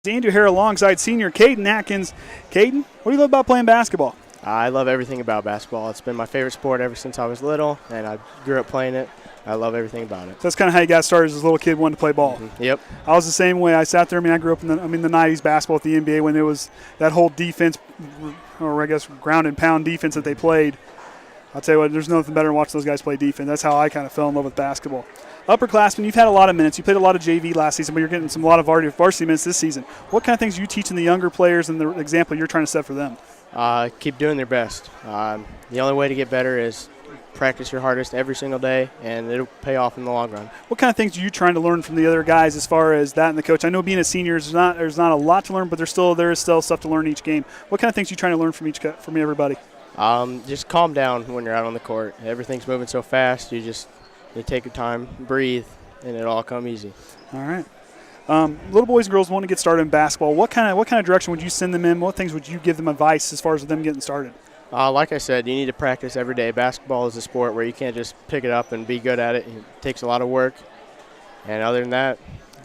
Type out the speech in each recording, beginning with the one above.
Andrew here alongside senior Kaden Atkins. Kaden, what do you love about playing basketball? I love everything about basketball. It's been my favorite sport ever since I was little, and I grew up playing it. I love everything about it. So that's kind of how you got started as a little kid wanting to play ball. Mm-hmm. Yep. I was the same way. I sat there. I grew up in the 90s basketball at the NBA when it was that whole defense, or I guess ground and pound defense that they played. I'll tell you what, there's nothing better than watching those guys play defense. That's how I kind of fell in love with basketball. Upperclassmen, you've had a lot of minutes. You played a lot of JV last season, but you're getting a lot of varsity minutes this season. What kind of things are you teaching the younger players and the example you're trying to set for them? Keep doing their best. The only way to get better is practice your hardest every single day, and it'll pay off in the long run. What kind of things are you trying to learn from the other guys as far as that and the coach? I know being a senior, there's not a lot to learn, but there is still stuff to learn each game. What kind of things are you trying to learn from everybody? Just calm down when you're out on the court. Everything's moving so fast. You take your time, breathe, and it'll all come easy. All right. Little boys and girls want to get started in basketball. What kind of direction would you send them in? What things would you give them advice as far as them getting started? Like I said, you need to practice every day. Basketball is a sport where you can't just pick it up and be good at it. It takes a lot of work. And other than that,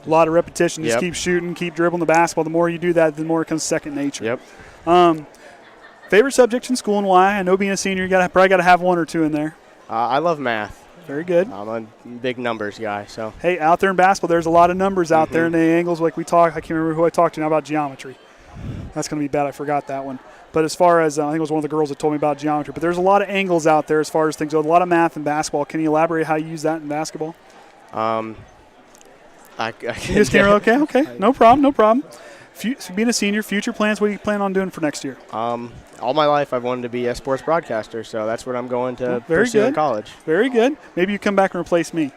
a lot of repetition. Just keep shooting, keep dribbling the basketball. The more you do that, the more it becomes second nature. Yep. Favorite subject in school and why? I know being a senior, you probably got to have one or two in there. I love math. Very good. I'm a big numbers guy. So hey, out there in basketball, there's a lot of numbers out there in the angles like we talk. I can't remember who I talked to now about geometry. That's going to be bad. I forgot that one. But as far as I think it was one of the girls that told me about geometry. But there's a lot of angles out there as far as things. A lot of math in basketball. Can you elaborate how you use that in basketball? I just can't. Okay. No problem. Being a senior, future plans. What do you plan on doing for next year? All my life I've wanted to be a sports broadcaster, so that's what I'm going to pursue in college. Very good. Maybe you come back and replace me.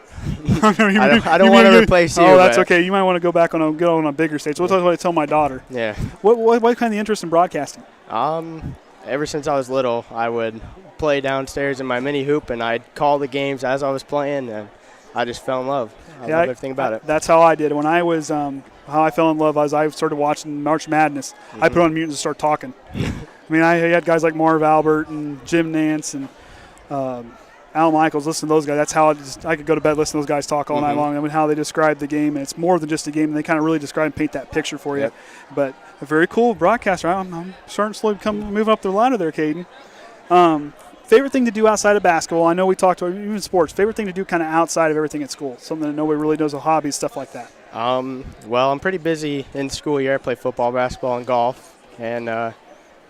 I don't want to replace you. Oh, that's okay. You might want to go back on a bigger stage. So what I tell my daughter. Yeah. What kind of interest in broadcasting? Ever since I was little, I would play downstairs in my mini hoop, and I'd call the games as I was playing, and I just fell in love. I love everything about it. That's how I did. When I was how I fell in love was I started watching March Madness. Mm-hmm. I put on mute and start talking. I mean, I had guys like Marv Albert and Jim Nance and Al Michaels. Listen to those guys. That's how I could go to bed listening to those guys talk all night long. I mean, how they describe the game. And it's more than just a game. And they kind of really describe and paint that picture for you. Yep. But a very cool broadcaster. I'm starting to slowly moving up the ladder there, Kaden. Favorite thing to do outside of basketball? I know we talked about even sports. Favorite thing to do kind of outside of everything at school? Something that nobody really knows, a hobby, stuff like that. Well, I'm pretty busy in the school year. I play football, basketball, and golf. And I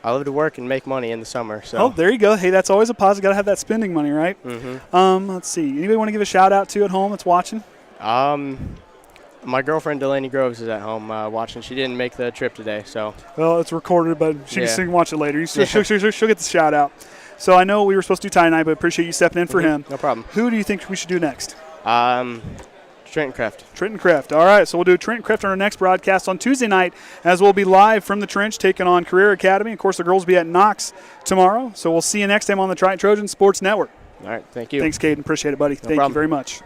love to work and make money in the summer. So. Oh, there you go. Hey, that's always a positive. Got to have that spending money, right? Mm-hmm. Let's see. Anybody want to give a shout-out to at home that's watching? My girlfriend, Delaney Groves, is at home watching. She didn't make the trip today. So. Well, it's recorded, but she can watch it later. She'll get the shout-out. So I know we were supposed to do Ty tonight, but appreciate you stepping in for him. No problem. Who do you think we should do next? Trenton Kreft. All right, so we'll do Trenton Kreft on our next broadcast on Tuesday night, as we'll be live from the Trench taking on Career Academy. Of course, the girls will be at Knox tomorrow. So we'll see you next time on the Triton Trojans Sports Network. All right, thank you. Thanks, Kaden. Appreciate it, buddy. Thank you very much.